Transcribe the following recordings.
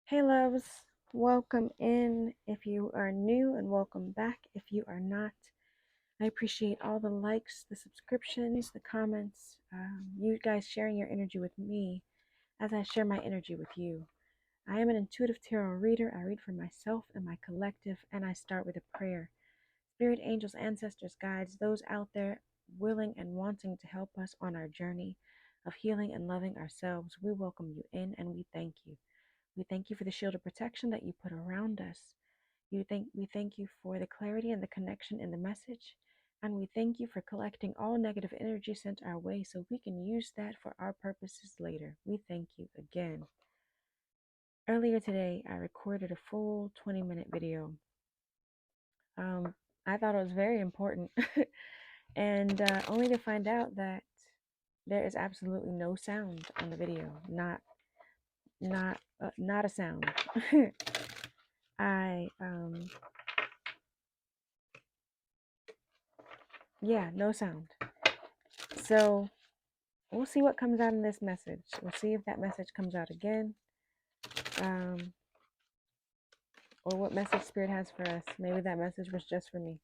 Hey loves, welcome in if you are new and welcome back if you are not. I appreciate all the likes, the subscriptions, the comments, you guys sharing your energy with me as I share my energy with you. I am an intuitive tarot reader. I read for myself and my collective, and I start with a prayer. Spirit, angels, ancestors, guides, those out there willing and wanting to help us on our journey of healing and loving ourselves, we welcome you in and we thank you. We thank you for the shield of protection that you put around us. We thank you for the clarity and the connection in the message. And we thank you for collecting all negative energy sent our way so we can use that for our purposes later. We thank you again. Earlier today, I recorded a full 20-minute video. I thought it was very important, and only to find out that there is absolutely no sound on the video. Not a sound. I yeah, no sound. So we'll see what comes out in this message. We'll see if that message comes out again, or what message Spirit has for us. Maybe that message was just for me.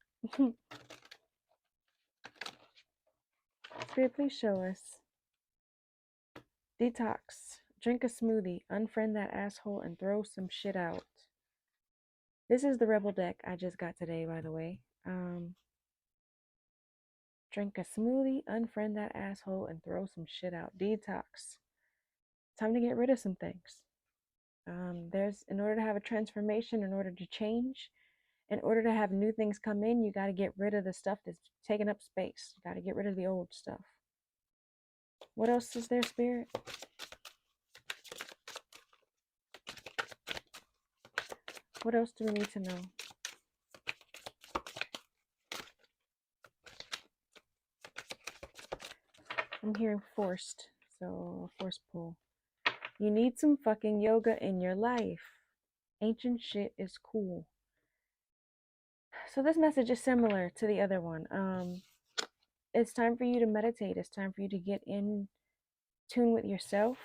Spirit, please show us. Detox. Drink a smoothie. Unfriend that asshole and throw some shit out. This is the Rebel deck I just got today, by the way. Drink a smoothie, unfriend that asshole, and throw some shit out. Detox. Time to get rid of some things. In order to have a transformation, in order to change, in order to have new things come in, you got to get rid of the stuff that's taking up space. You got to get rid of the old stuff. What else is there, Spirit? What else do we need to know? I'm hearing forced, so force pull. You need some fucking yoga in your life. Ancient shit is cool. So this message is similar to the other one. It's time for you to meditate. It's time for you to get in tune with yourself.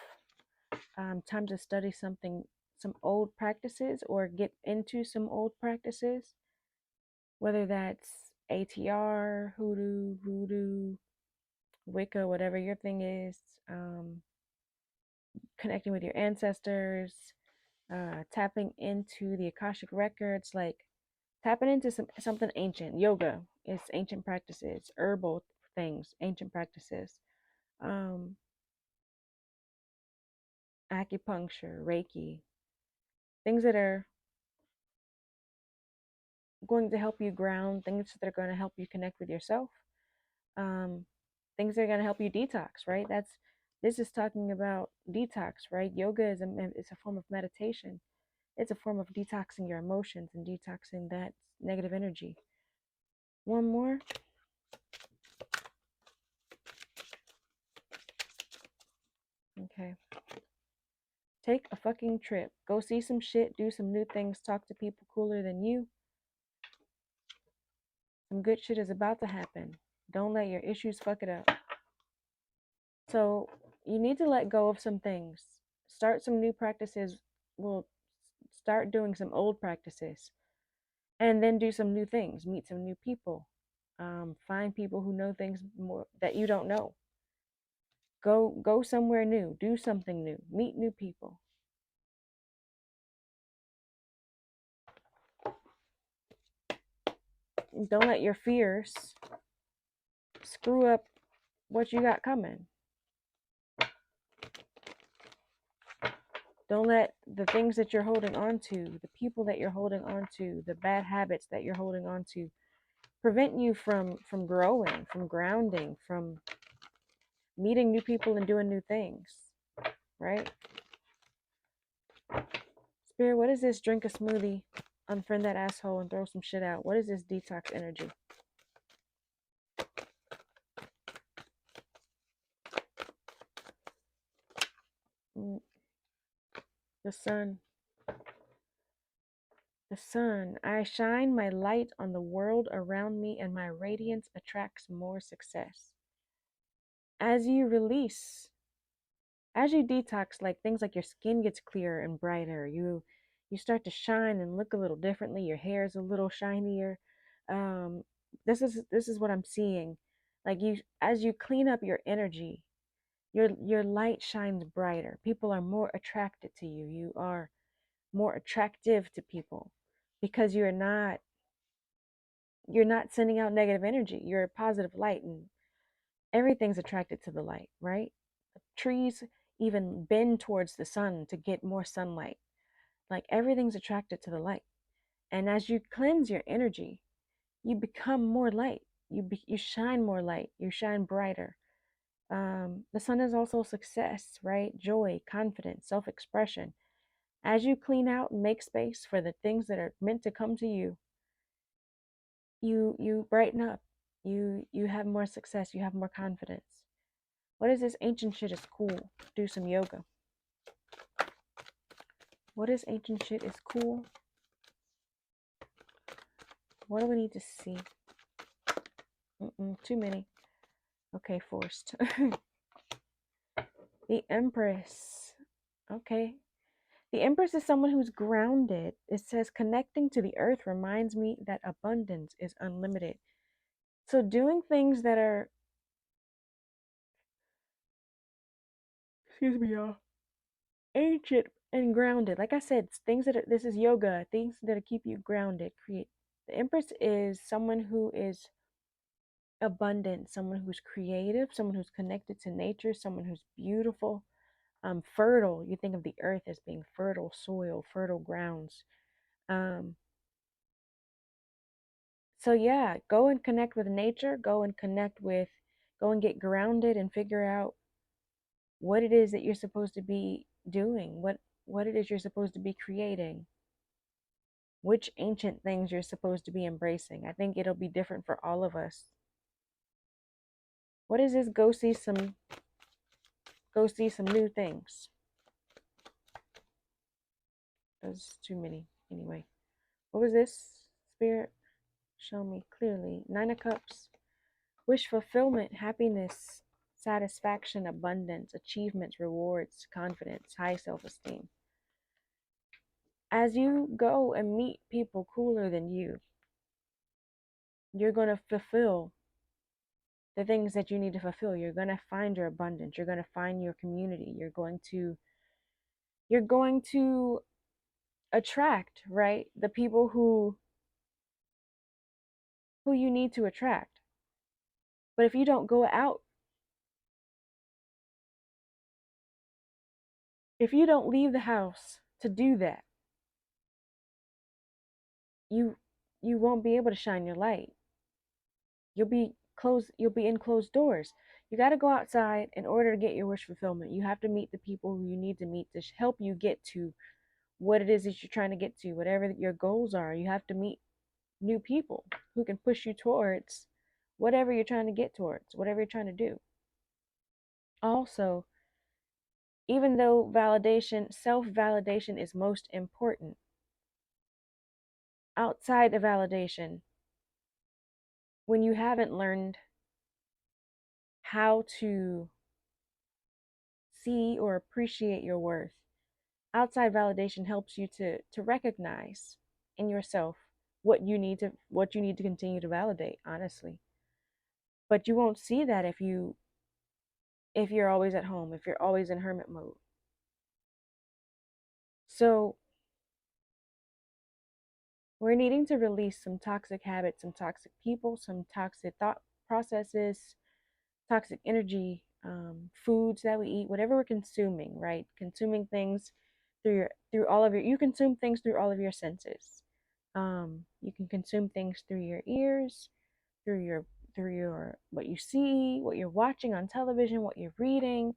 Time to study some old practices, or get into some old practices, whether that's ATR, hoodoo, voodoo, Wicca, whatever your thing is, connecting with your ancestors, tapping into the Akashic records, like tapping into something ancient. Yoga is ancient practices, herbal things, ancient practices, acupuncture, Reiki, things that are going to help you ground, things that are going to help you connect with yourself, things that are going to help you detox, right? This is talking about detox, right? Yoga is a form of meditation. It's a form of detoxing your emotions and detoxing that negative energy. One more. Okay. Take a fucking trip. Go see some shit, do some new things, talk to people cooler than you. Some good shit is about to happen. Don't let your issues fuck it up. So you need to let go of some things. Start some new practices. Well, start doing some old practices. And then do some new things. Meet some new people. Find people who know things more that you don't know. Go somewhere new. Do something new. Meet new people. Don't let your fears screw up what you got coming. Don't let the things that you're holding on to, the people that you're holding on to, the bad habits that you're holding on to, prevent you from growing, from grounding, from meeting new people and doing new things, right? Spirit, what is this? Drink a smoothie, unfriend that asshole, and throw some shit out. What is this detox energy? The sun. The sun. I shine my light on the world around me, and my radiance attracts more success. As you release As you detox, like things like your skin gets clearer and brighter. You start to shine and look a little differently. Your hair is a little shinier. Um, this is what I'm seeing. Like you, as you clean up your energy, your light shines brighter. People are more attracted to you. You are more attractive to people because you're not sending out negative energy. You're a positive light, and everything's attracted to the light, right? Trees even bend towards the sun to get more sunlight. Like everything's attracted to the light. And as you cleanse your energy, you become more light. You shine more light. You shine brighter. The sun is also success, right? Joy, confidence, self-expression. As you clean out and make space for the things that are meant to come to you, you brighten up. You have more success. You have more confidence. What is this ancient shit is cool? Do some yoga. What is ancient shit is cool? What do we need to see? Too many. Okay, forced. The Empress. Okay. The Empress is someone who's grounded. It says connecting to the earth reminds me that abundance is unlimited. So doing things that are, excuse me, y'all, ancient and grounded. Like I said, things that are, this is yoga, things that keep you grounded. Create. The Empress is someone who is abundant, someone who's creative, someone who's connected to nature, someone who's beautiful, fertile. You think of the earth as being fertile soil, fertile grounds. Um, so yeah, go and connect with nature. Go and get grounded and figure out what it is that you're supposed to be doing. What it is you're supposed to be creating. Which ancient things you're supposed to be embracing. I think it'll be different for all of us. What is this? Go see some new things. There's too many. Anyway, what was this? Spirit, show me clearly. Nine of Cups. Wish fulfillment, happiness, satisfaction, abundance, achievements, rewards, confidence, high self-esteem. As you go and meet people cooler than you're going to fulfill the things that you need to fulfill. You're going to find your abundance. You're going to find your community. You're going to attract, right? The people who you need to attract. But if you don't go out, if you don't leave the house to do that, you you won't be able to shine your light. You'll be in closed doors. You got to go outside in order to get your wish fulfillment. You have to meet the people who you need to meet to help you get to what it is that you're trying to get to, whatever your goals are. You have to meet new people who can push you towards whatever you're trying to get towards, whatever you're trying to do. Also, even though self-validation is most important, outside of validation, when you haven't learned how to see or appreciate your worth, outside validation helps you to recognize in yourself what you need to continue to validate, honestly. But you won't see that if you're always at home, if you're always in hermit mode. So we're needing to release some toxic habits, some toxic people, some toxic thought processes, toxic energy, foods that we eat, whatever we're consuming, right? Consuming things through all of your you consume things through all of your senses. You can consume things through your ears, through your what you see, what you're watching on television, what you're reading,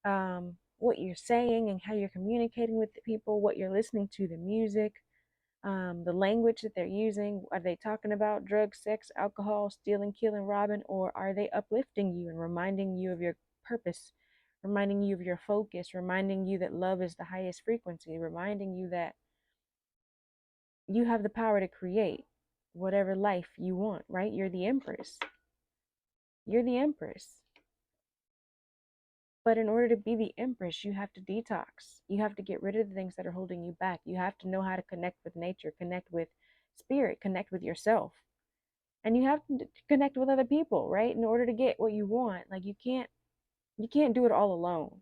what you're saying and how you're communicating with the people, what you're listening to, the music, the language that they're using. Are they talking about drugs, sex, alcohol, stealing, killing, robbing, or are they uplifting you and reminding you of your purpose, reminding you of your focus, reminding you that love is the highest frequency, reminding you that you have the power to create whatever life you want, right? You're the empress. You're the empress. But in order to be the empress, you have to detox. You have to get rid of the things that are holding you back. You have to know how to connect with nature, connect with spirit, connect with yourself. And you have to connect with other people, right? In order to get what you want. Like you can't do it all alone.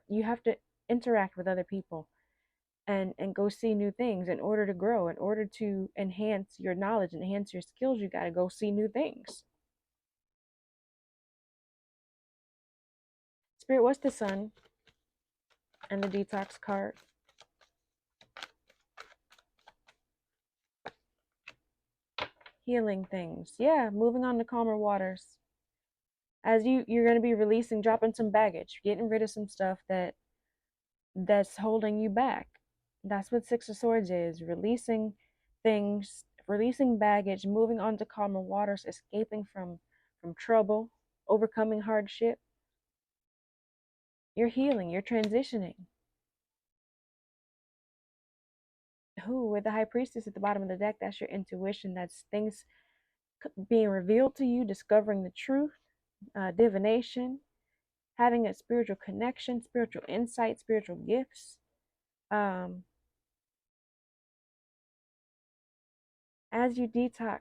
You have to interact with other people and go see new things in order to grow, in order to enhance your knowledge, enhance your skills. You got to go see new things. Spirit, what's the sun and the detox card? Healing things. Yeah, moving on to calmer waters. As you're going to be releasing, dropping some baggage, getting rid of some stuff that's holding you back. That's what Six of Swords is, releasing things, releasing baggage, moving on to calmer waters, escaping from trouble, overcoming hardship. You're healing, you're transitioning. Who, with the High Priestess at the bottom of the deck, that's your intuition. That's things being revealed to you, discovering the truth, divination, having a spiritual connection, spiritual insight, spiritual gifts. As you detox,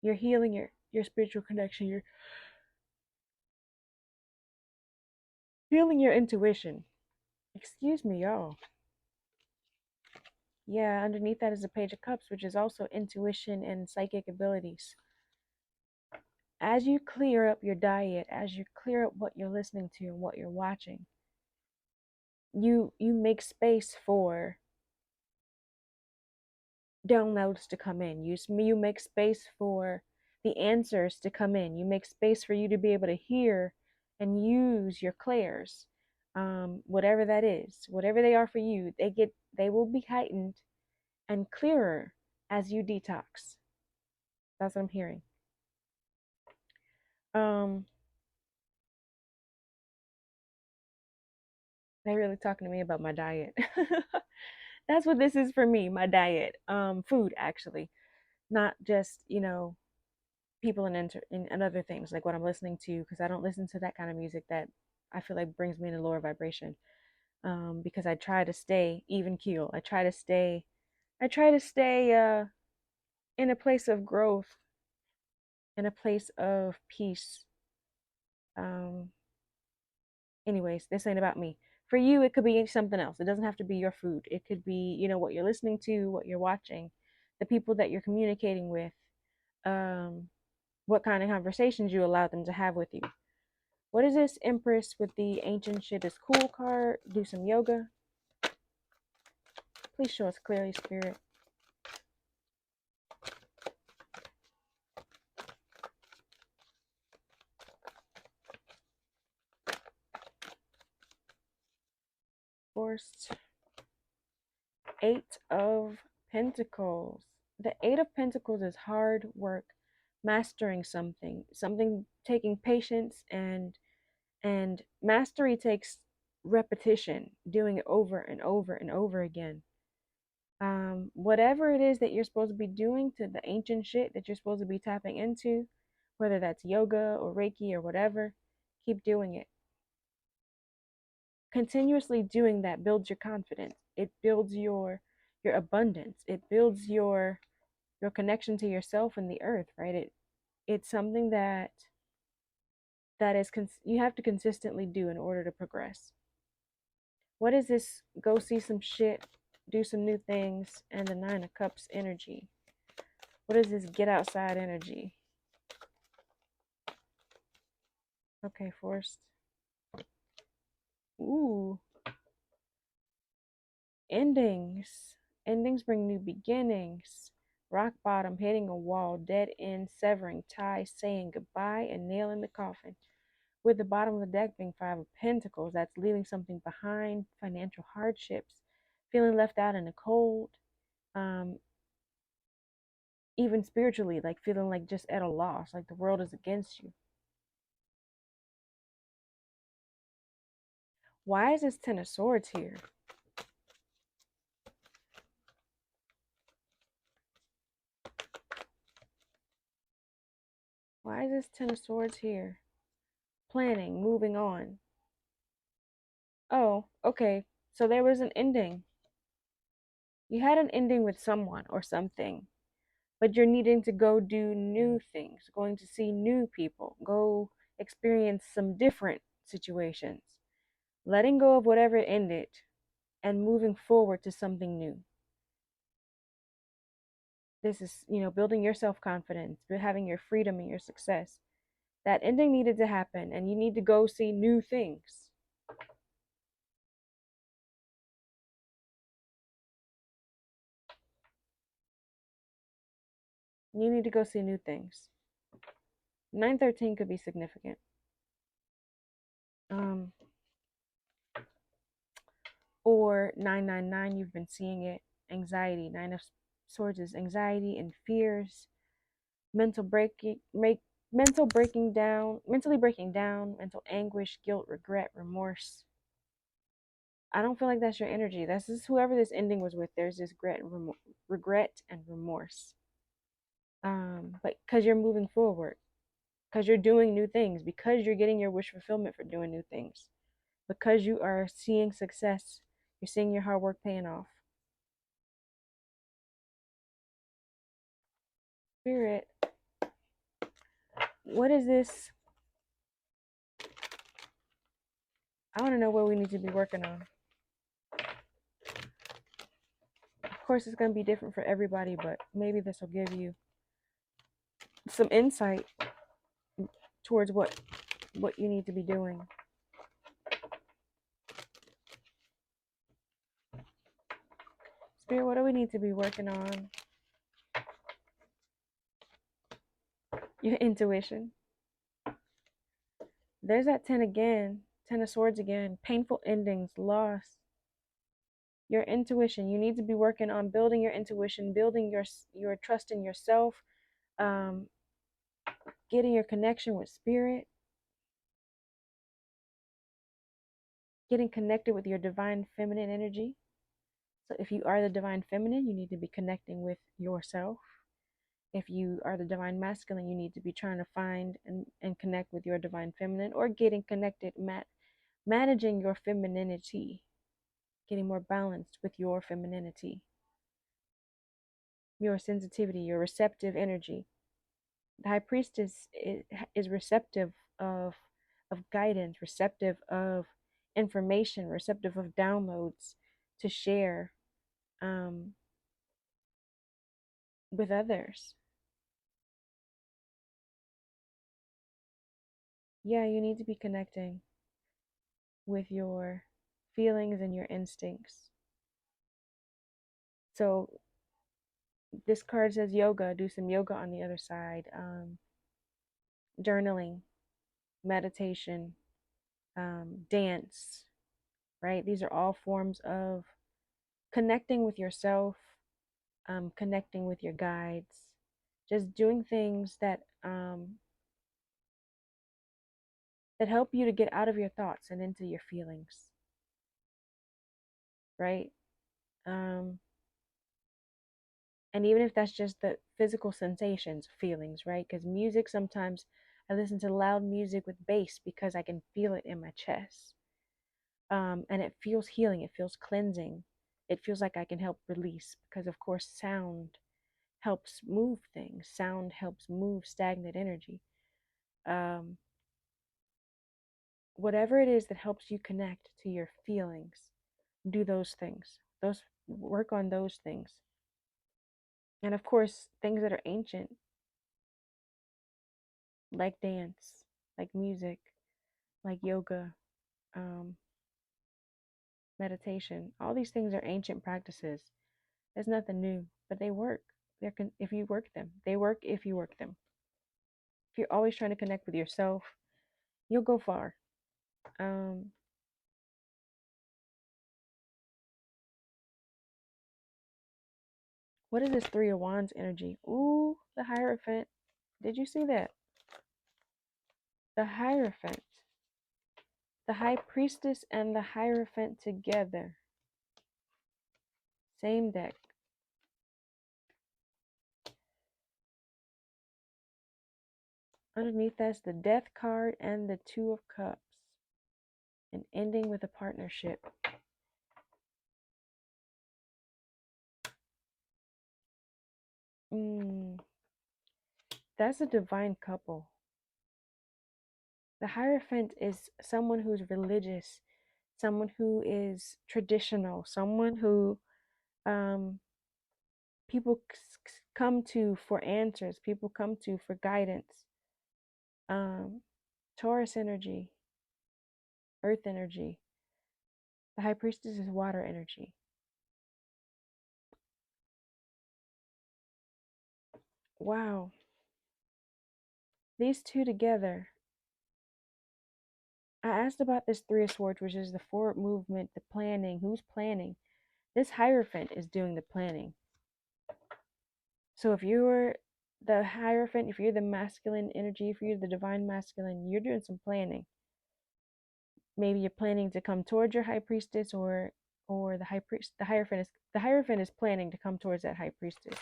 you're healing your spiritual connection. You're healing your intuition. Excuse me, y'all. Yeah, underneath that is a Page of Cups, which is also intuition and psychic abilities. As you clear up your diet, as you clear up what you're listening to and what you're watching, you make space for downloads to come in. You make space for the answers to come in. You make space for you to be able to hear and use your clairs, whatever that is, whatever they are for you. They will be heightened and clearer as you detox. That's what I'm hearing. Um, they're really talking to me about my diet. That's what this is for me, my diet. Food actually, not just people and other things like what I'm listening to, because I don't listen to that kind of music that I feel like brings me in a lower vibration. Because I try to stay even keel. I try to stay in a place of growth, in a place of peace. Um, Anyways, this ain't about me. For you, it could be something else. It doesn't have to be your food. It could be, what you're listening to, what you're watching, the people that you're communicating with, um, what kind of conversations you allow them to have with you. What is this Empress with the ancient shit is cool card? Do some yoga. Please show us clearly, Spirit. Forced. Eight of Pentacles. The Eight of Pentacles is hard work, mastering something taking patience, and mastery takes repetition, doing it over and over and over again. Whatever it is that you're supposed to be doing, to the ancient shit that you're supposed to be tapping into, whether that's yoga or Reiki or whatever, keep doing it. Continuously doing that builds your confidence. It builds your abundance. It builds your connection to yourself and the earth, right? It's something that is you have to consistently do in order to progress. What is this? Go see some shit, do some new things, and the Nine of Cups energy. What is this get outside energy? Okay, forced. Ooh. Endings. Endings bring new beginnings. Rock bottom, hitting a wall, dead end, severing ties, saying goodbye, and nailing the coffin. With the bottom of the deck being Five of Pentacles, that's leaving something behind, financial hardships, feeling left out in the cold, um, even spiritually, like feeling like just at a loss, like the world is against you. Why is this Ten of Swords here? Why is this Ten of Swords here? Planning, moving on. Oh, okay. So there was an ending. You had an ending with someone or something, but you're needing to go do new things, going to see new people, go experience some different situations, letting go of whatever ended and moving forward to something new. This is, building your self confidence, having your freedom and your success. That ending needed to happen, and you need to go see new things. You need to go see new things. 913 could be significant. Um, or 999, you've been seeing it. Anxiety. Nine of Swords is anxiety and fears, mental breaking, mentally breaking down, mental anguish, guilt, regret, remorse. I don't feel like that's your energy. That's just whoever this ending was with. There's this regret and remorse. But because you're moving forward, because you're doing new things, because you're getting your wish fulfillment for doing new things, because you are seeing success, you're seeing your hard work paying off. Spirit, what is this? I want to know what we need to be working on. Of course, it's going to be different for everybody, but maybe this will give you some insight towards what you need to be doing. Spirit, what do we need to be working on? Your intuition. There's that 10 again. 10 of Swords again. Painful endings, loss. Your intuition. You need to be working on building your intuition, building your trust in yourself, um, getting your connection with spirit, getting connected with your divine feminine energy. So if you are the divine feminine, you need to be connecting with yourself. If you are the divine masculine, you need to be trying to find and connect with your divine feminine, or getting connected, managing your femininity, getting more balanced with your femininity, your sensitivity, your receptive energy. The high priestess is receptive of guidance, receptive of information, receptive of downloads to share um, with others. Yeah, you need to be connecting with your feelings and your instincts. So this card says yoga. Do some yoga on the other side. Journaling, meditation, dance, right? These are all forms of connecting with yourself, connecting with your guides, just doing things that help you to get out of your thoughts and into your feelings, right? Um, and even if that's just the physical sensations, feelings, right? Because music, sometimes I listen to loud music with bass because I can feel it in my chest. And it feels healing, it feels cleansing, it feels like I can help release, because of course sound helps move things, sound helps move stagnant energy. um, Whatever it is that helps you connect to your feelings, do those things, those work on those things. And of course things that are ancient, like dance, like music, like yoga, um, meditation, all these things are ancient practices. There's nothing new, but they work. If you work them, they work if you work them. If you're always trying to connect with yourself, you'll go far. Um, what is this Three of Wands energy? Ooh, the Hierophant. Did you see that? The Hierophant. The High Priestess and the Hierophant together. Same deck. Underneath that's the Death card and the Two of Cups. and ending with a partnership. Mm, that's a divine couple. The Hierophant is someone who's religious, someone who is traditional, someone who um, people come to for answers, people come to for guidance. Taurus energy, earth energy. The High Priestess is water energy. Wow. These two together. I asked about this Three of Swords, which is the forward movement, the planning. Who's planning? This Hierophant is doing the planning. So if you're the Hierophant, if you're the masculine energy, if you're the divine masculine, you're doing some planning. Maybe you're planning to come towards your High Priestess, or the High Priest, the Hierophant is planning to come towards that High Priestess.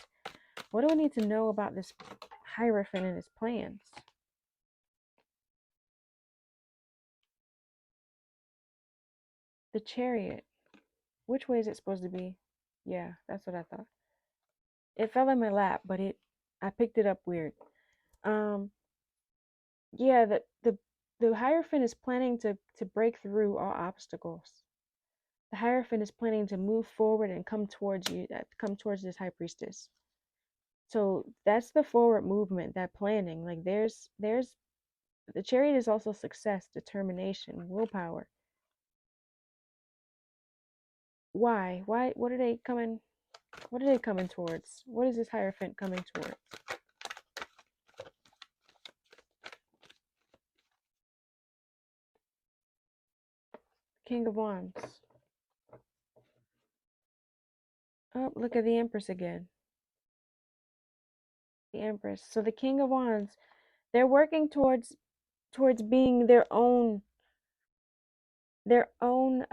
What do we need to know about this Hierophant and his plans? The Chariot. Which way is it supposed to be? Yeah, that's what I thought. It fell in my lap, but I picked it up weird. Um, yeah, the Hierophant is planning to break through all obstacles. The Hierophant is planning to move forward and come towards you, come towards this High Priestess. So that's the forward movement, that planning. Like there's the Chariot is also success, determination, willpower. Why? Why? What are they coming? What are they coming towards? What is this Hierophant coming towards? King of Wands. Oh, look at the Empress again. The Empress. So the King of Wands, they're working towards being their own their own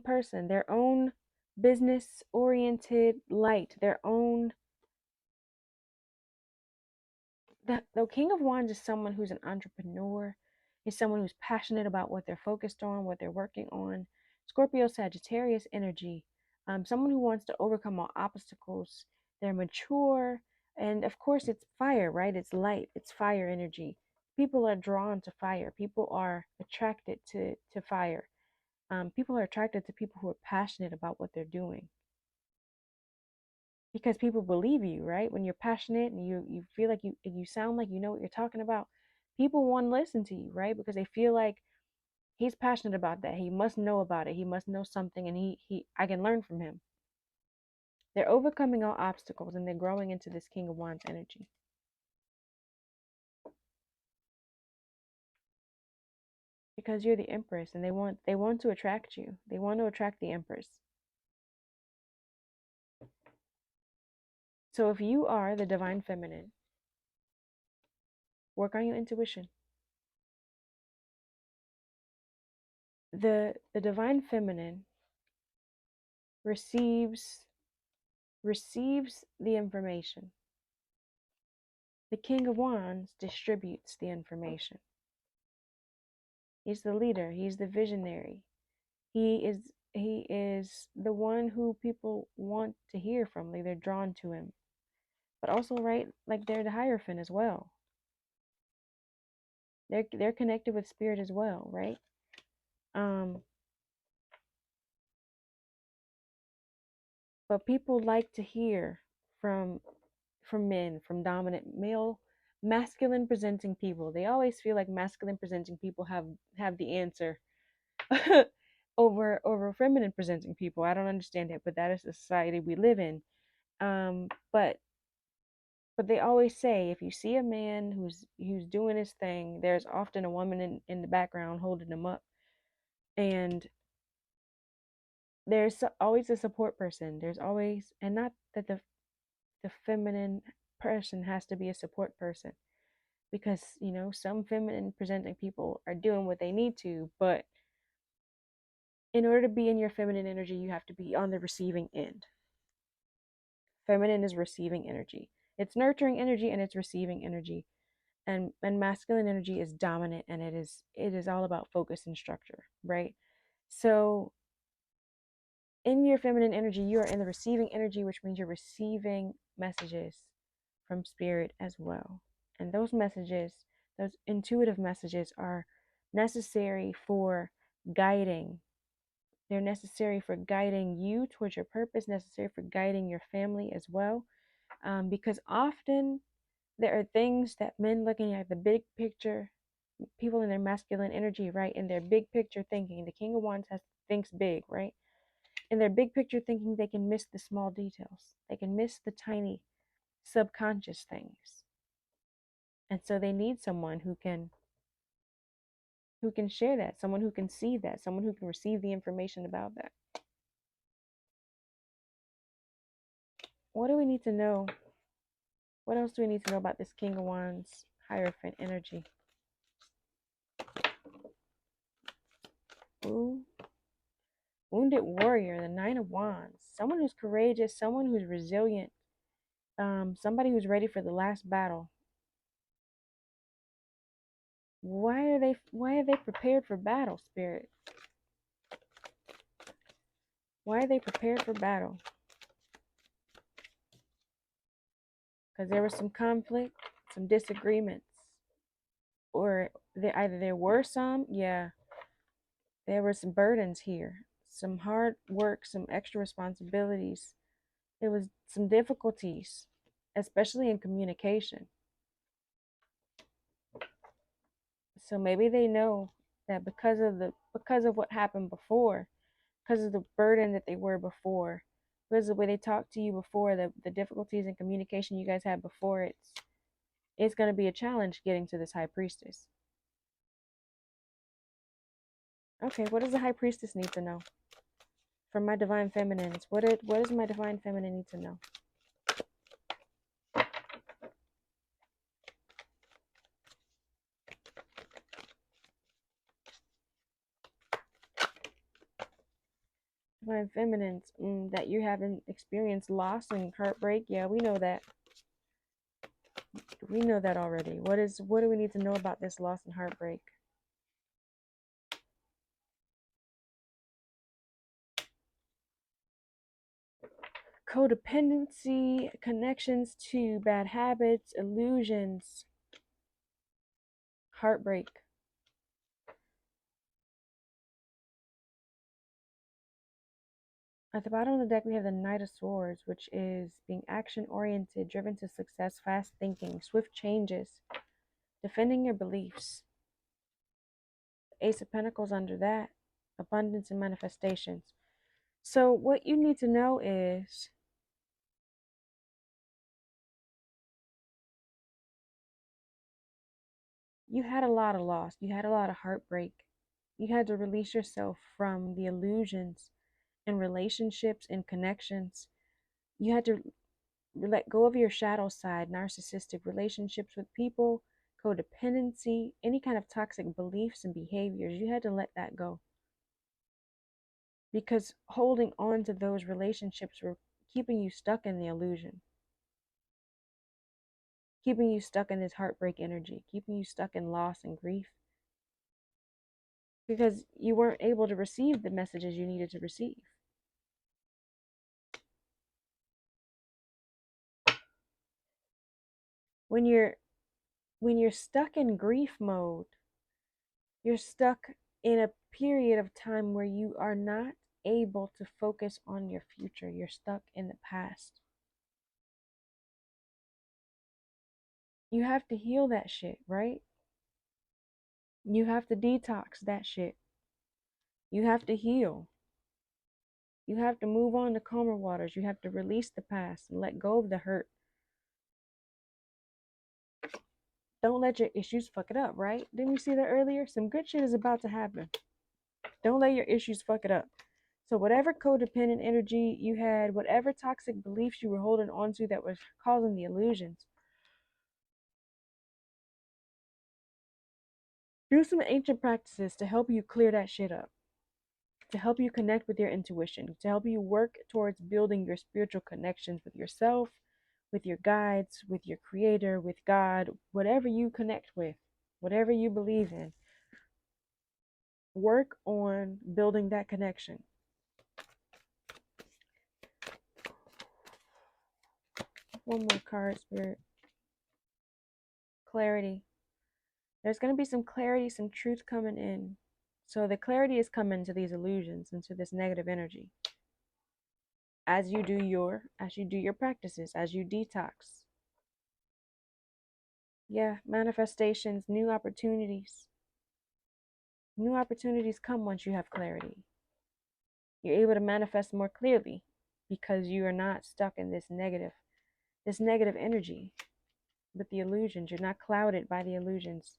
person, their own business oriented light, their own the King of Wands is someone who's an entrepreneur, is someone who's passionate about what they're focused on, what they're working on. Scorpio, Sagittarius energy, someone who wants to overcome all obstacles. They're mature, and of course, it's fire, right? It's light, it's fire energy. People are drawn to fire. People are attracted to fire. People are attracted to people who are passionate about what they're doing, because people believe you, right? When you're passionate and you feel like you sound like you know what you're talking about, people want to listen to you, right? Because they feel like he's passionate about that. He must know about it. He must know something, and he I can learn from him. They're overcoming all obstacles and they're growing into this King of Wands energy, because you're the Empress, and they want to attract you. They want to attract the Empress. So if you are the divine feminine, work on your intuition. The divine feminine receives the information. The King of Wands distributes the information. He's the leader, he's the visionary. He is the one who people want to hear from, like they're drawn to him. But also, right, like they're the Hierophant as well. They're connected with spirit as well, right? Um but people like to hear from men, from dominant male, masculine presenting people. They always feel like masculine presenting people have the answer over feminine presenting people. I don't understand it, but that is the society we live in. But they always say, if you see a man who's doing his thing, there's often a woman in the background holding him up, and there's always a support person. There's always, and not that the feminine person has to be a support person, because some feminine presenting people are doing what they need to, but in order to be in your feminine energy, you have to be on the receiving end. Feminine is receiving energy. It's nurturing energy and it's receiving energy. And masculine energy is dominant, and it is all about focus and structure, right? So in your feminine energy, you are in the receiving energy, which means you're receiving messages from spirit as well. And those messages, those intuitive messages, are necessary for guiding. They're necessary for guiding you towards your purpose, necessary for guiding your family as well. Because often there are things that men looking at the big picture, people in their masculine energy, right, in their big picture thinking, the King of Wands thinks big, right? In their big picture thinking, they can miss the small details. They can miss the tiny subconscious things. And so they need someone who can share that, someone who can see that, someone who can receive the information about that. What do we need to know? What else do we need to know about this King of Wands Hierophant energy? Ooh. Wounded warrior, the Nine of Wands. Someone who's courageous, someone who's resilient, somebody who's ready for the last battle. Why are they prepared for battle, Spirit? Why are they prepared for battle? Because there was some conflict, some disagreements, or either there were some, yeah, there were some burdens here, some hard work, some extra responsibilities. There was some difficulties, especially in communication. So maybe they know that because of what happened before, because of the burden that they were before, because of the way they talked to you before, the difficulties in communication you guys had before, it's going to be a challenge getting to this high priestess. Okay, what does the high priestess need to know? From my divine feminines, what does my divine feminine need to know? Divine feminines, that you haven't experienced loss and heartbreak. Yeah, we know that. We know that already. What do we need to know about this loss and heartbreak? Codependency, connections to bad habits, illusions, heartbreak. At the bottom of the deck, we have the Knight of Swords, which is being action-oriented, driven to success, fast thinking, swift changes, defending your beliefs. Ace of Pentacles under that, abundance and manifestations. So what you need to know is you had a lot of loss. You had a lot of heartbreak. You had to release yourself from the illusions in relationships and connections. You had to let go of your shadow side, narcissistic relationships with people, codependency, any kind of toxic beliefs and behaviors. You had to let that go. Because holding on to those relationships were keeping you stuck in the illusion, keeping you stuck in this heartbreak energy, keeping you stuck in loss and grief. Because you weren't able to receive the messages you needed to receive. When you're stuck in grief mode, you're stuck in a period of time where you are not able to focus on your future. You're stuck in the past. You have to heal that shit, right? You have to detox that shit. You have to heal. You have to move on to calmer waters. You have to release the past and let go of the hurt. Don't let your issues fuck it up, right? Didn't we see that earlier? Some good shit is about to happen. Don't let your issues fuck it up. So whatever codependent energy you had, whatever toxic beliefs you were holding on to that was causing the illusions, do some ancient practices to help you clear that shit up, to help you connect with your intuition, to help you work towards building your spiritual connections with yourself, with your guides, with your creator, with God, whatever you connect with, whatever you believe in. Work on building that connection. One more card, Spirit. Clarity. There's going to be some clarity, some truth coming in. So the clarity is coming to these illusions, into this negative energy. As you do your practices, as you detox. Yeah, manifestations, new opportunities. New opportunities come once you have clarity. You're able to manifest more clearly because you are not stuck in this negative energy with the illusions. You're not clouded by the illusions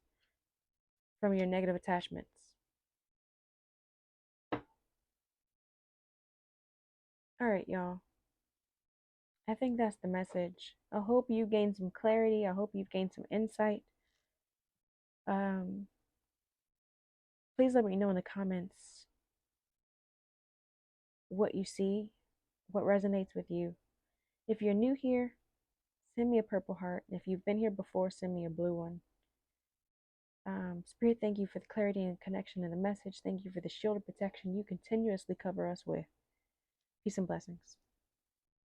from your negative attachments. All right, y'all. I think that's the message. I hope you gained some clarity. I hope you've gained some insight. Please let me know in the comments what you see, what resonates with you. If you're new here, send me a purple heart. If you've been here before, send me a blue one. Spirit, thank you for the clarity and connection in the message. Thank you for the shield of protection you continuously cover us with. Peace and blessings.